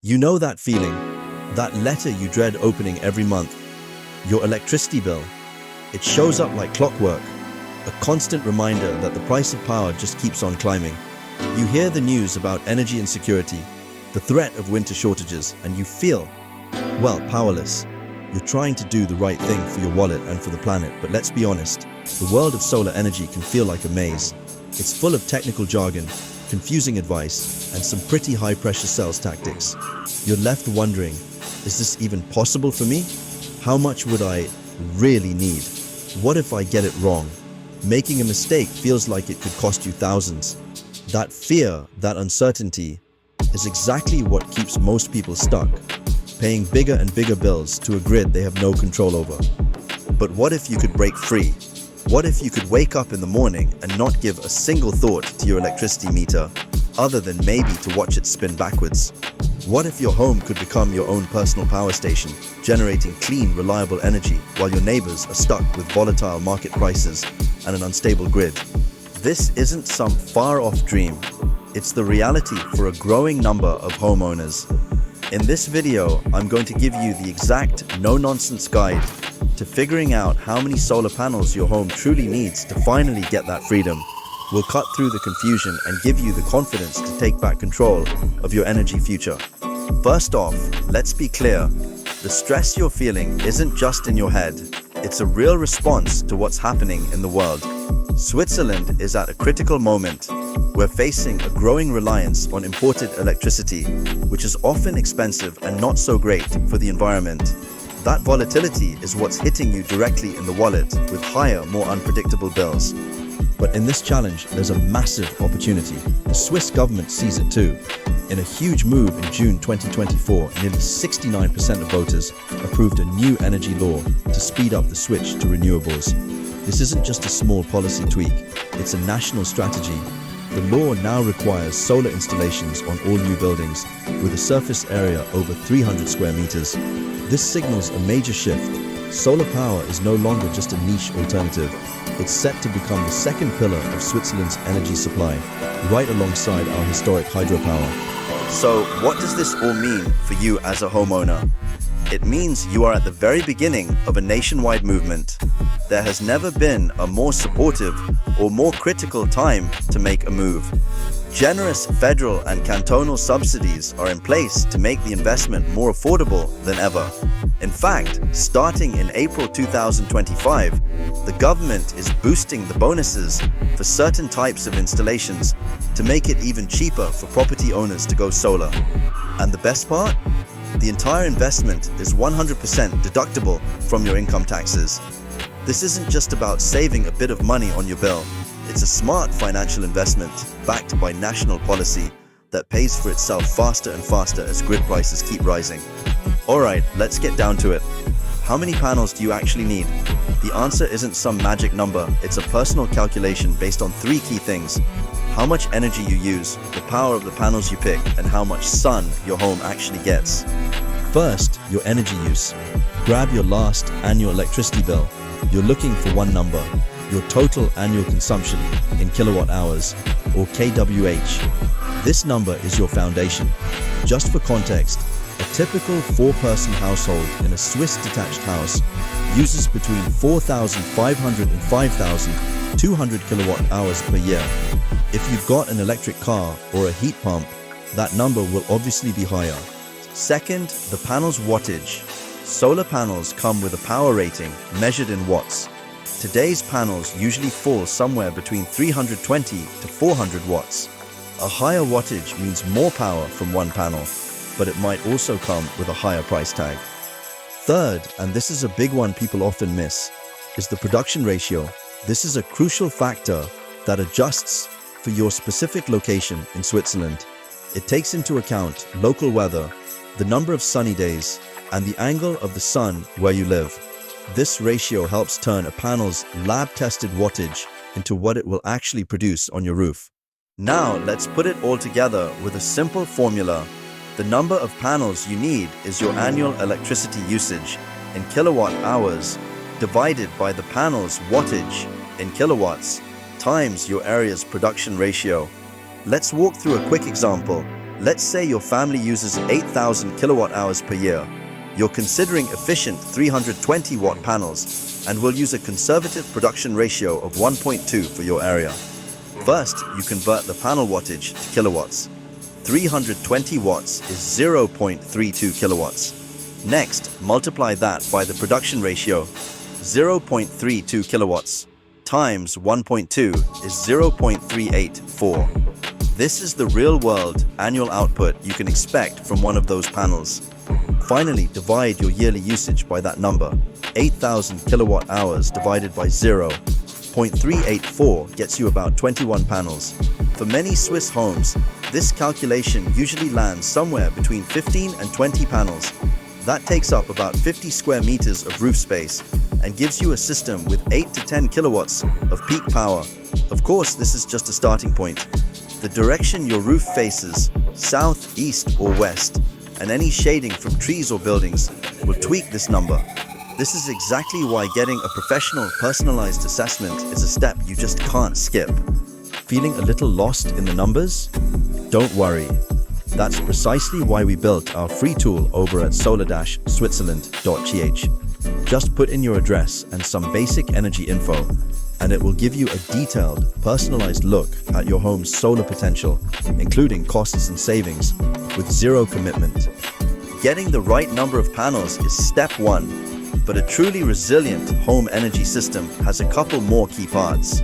You know that feeling, that letter you dread opening every month, your electricity bill. It shows up like clockwork, a constant reminder that the price of power just keeps on climbing. You hear the news about energy insecurity, the threat of winter shortages, and you feel, well, powerless. You're trying to do the right thing for your wallet and for the planet, but let's be honest, the world of solar energy can feel like a maze. It's full of technical jargon, confusing advice, and some pretty high-pressure sales tactics. You're left wondering, is this even possible for me? How much would I really need? What if I get it wrong? Making a mistake feels like it could cost you thousands. That fear, that uncertainty, is exactly what keeps most people stuck, paying bigger and bigger bills to a grid they have no control over. But what if you could break free? What if you could wake up in the morning and not give a single thought to your electricity meter, other than maybe to watch it spin backwards? What if your home could become your own personal power station, generating clean, reliable energy while your neighbors are stuck with volatile market prices and an unstable grid? This isn't some far-off dream. It's the reality for a growing number of homeowners. In this video, I'm going to give you the exact no-nonsense guide to figuring out how many solar panels your home truly needs to finally get that freedom. We'll cut through the confusion and give you the confidence to take back control of your energy future. First off, let's be clear. The stress you're feeling isn't just in your head. It's a real response to what's happening in the world. Switzerland is at a critical moment. We're facing a growing reliance on imported electricity, which is often expensive and not so great for the environment. That volatility is what's hitting you directly in the wallet with higher, more unpredictable bills. But in this challenge, there's a massive opportunity. The Swiss government sees it too. In a huge move in June 2024, nearly 69% of voters approved a new energy law to speed up the switch to renewables. This isn't just a small policy tweak, it's a national strategy. The law now requires solar installations on all new buildings with a surface area over 300 square meters. This signals a major shift. Solar power is no longer just a niche alternative. It's set to become the second pillar of Switzerland's energy supply, right alongside our historic hydropower. So, what does this all mean for you as a homeowner? It means you are at the very beginning of a nationwide movement. There has never been a more supportive or more critical time to make a move. Generous federal and cantonal subsidies are in place to make the investment more affordable than ever. In fact, starting in April 2025, the government is boosting the bonuses for certain types of installations to make it even cheaper for property owners to go solar. And the best part? The entire investment is 100% deductible from your income taxes. This isn't just about saving a bit of money on your bill. It's a smart financial investment backed by national policy that pays for itself faster and faster as grid prices keep rising. Alright, let's get down to it. How many panels do you actually need? The answer isn't some magic number, it's a personal calculation based on three key things. How much energy you use, the power of the panels you pick, and how much sun your home actually gets. First, your energy use. Grab your last annual electricity bill. You're looking for one number, your total annual consumption in kilowatt hours, or kWh. This number is your foundation. Just for context, a typical four-person household in a Swiss detached house uses between 4,500 and 5,200 kilowatt hours per year. If you've got an electric car or a heat pump, that number will obviously be higher. Second, the panel's wattage. Solar panels come with a power rating measured in watts. Today's panels usually fall somewhere between 320 to 400 watts. A higher wattage means more power from one panel, but it might also come with a higher price tag. Third, and this is a big one people often miss, is the production ratio. This is a crucial factor that adjusts for your specific location in Switzerland. It takes into account local weather, the number of sunny days, and the angle of the sun where you live. This ratio helps turn a panel's lab-tested wattage into what it will actually produce on your roof. Now let's put it all together with a simple formula. The number of panels you need is your annual electricity usage in kilowatt hours divided by the panel's wattage in kilowatts times your area's production ratio. Let's walk through a quick example. Let's say your family uses 8,000 kilowatt hours per year. You're considering efficient 320 watt panels and will use a conservative production ratio of 1.2 for your area. First, you convert the panel wattage to kilowatts. 320 watts is 0.32 kilowatts. Next, multiply that by the production ratio. 0.32 kilowatts times 1.2 is 0.384. This is the real-world annual output you can expect from one of those panels. Finally, divide your yearly usage by that number. 8,000 kilowatt hours divided by 0.384 gets you about 21 panels. For many Swiss homes, this calculation usually lands somewhere between 15 and 20 panels. That takes up about 50 square meters of roof space and gives you a system with 8 to 10 kilowatts of peak power. Of course, this is just a starting point. The direction your roof faces, south, east, or west, and any shading from trees or buildings will tweak this number. This is exactly why getting a professional, personalized assessment is a step you just can't skip. Feeling a little lost in the numbers? Don't worry. That's precisely why we built our free tool over at SolarSwitzerland.ch. Just put in your address and some basic energy info, and it will give you a detailed, personalized look at your home's solar potential, including costs and savings, with zero commitment. Getting the right number of panels is step one, but a truly resilient home energy system has a couple more key parts.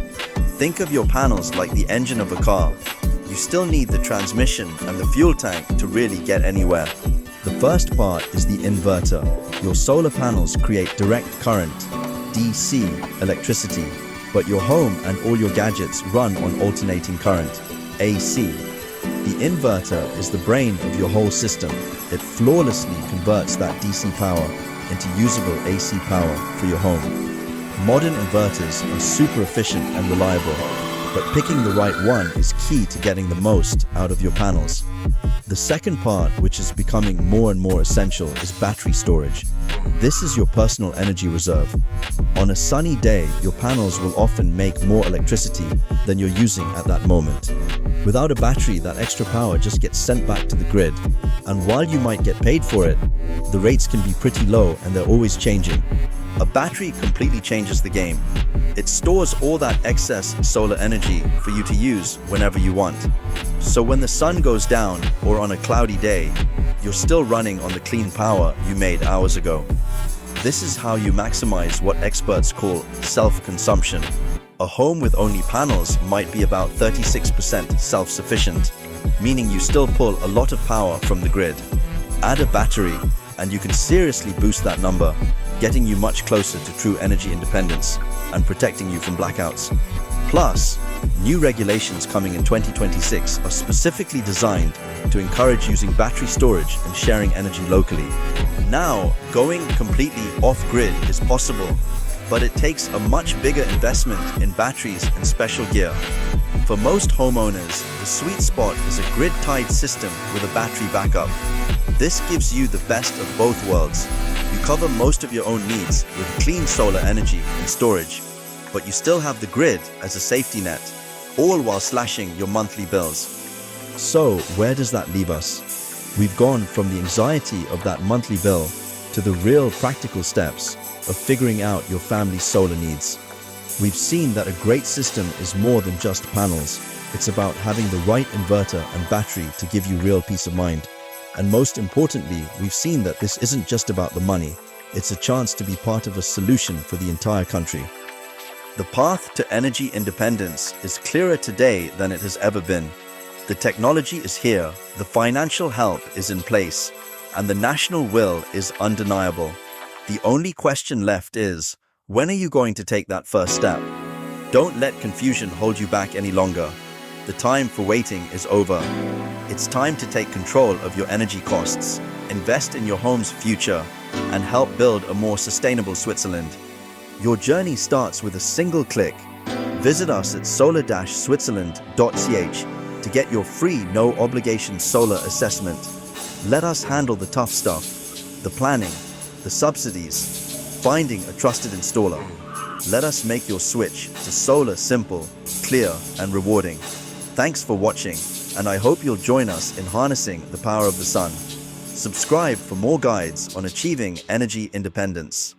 Think of your panels like the engine of a car. You still need the transmission and the fuel tank to really get anywhere. The first part is the inverter. Your solar panels create direct current, DC, electricity, but your home and all your gadgets run on alternating current, AC. The inverter is the brain of your whole system. It flawlessly converts that DC power into usable AC power for your home. Modern inverters are super efficient and reliable, but picking the right one is key to getting the most out of your panels. The second part, which is becoming more and more essential, is battery storage. This is your personal energy reserve. On a sunny day, your panels will often make more electricity than you're using at that moment. Without a battery, that extra power just gets sent back to the grid. And while you might get paid for it, the rates can be pretty low and they're always changing. A battery completely changes the game. It stores all that excess solar energy for you to use whenever you want. So when the sun goes down or on a cloudy day, you're still running on the clean power you made hours ago. This is how you maximize what experts call self-consumption. A home with only panels might be about 36% self-sufficient, meaning you still pull a lot of power from the grid. Add a battery, and you can seriously boost that number, getting you much closer to true energy independence and protecting you from blackouts. Plus, new regulations coming in 2026 are specifically designed to encourage using battery storage and sharing energy locally. Now, going completely off-grid is possible, but it takes a much bigger investment in batteries and special gear. For most homeowners, the sweet spot is a grid-tied system with a battery backup. This gives you the best of both worlds. You cover most of your own needs with clean solar energy and storage, but you still have the grid as a safety net, all while slashing your monthly bills. So, where does that leave us? We've gone from the anxiety of that monthly bill to the real practical steps of figuring out your family's solar needs. We've seen that a great system is more than just panels. It's about having the right inverter and battery to give you real peace of mind. And most importantly, we've seen that this isn't just about the money. It's a chance to be part of a solution for the entire country. The path to energy independence is clearer today than it has ever been. The technology is here, the financial help is in place, and the national will is undeniable. The only question left is, when are you going to take that first step? Don't let confusion hold you back any longer. The time for waiting is over. It's time to take control of your energy costs, invest in your home's future, and help build a more sustainable Switzerland. Your journey starts with a single click. Visit us at solar-switzerland.ch to get your free no-obligation solar assessment. Let us handle the tough stuff, the planning, the subsidies, finding a trusted installer. Let us make your switch to solar simple, clear, and rewarding. Thanks for watching. and I hope you'll join us in harnessing the power of the sun. Subscribe for more guides on achieving energy independence.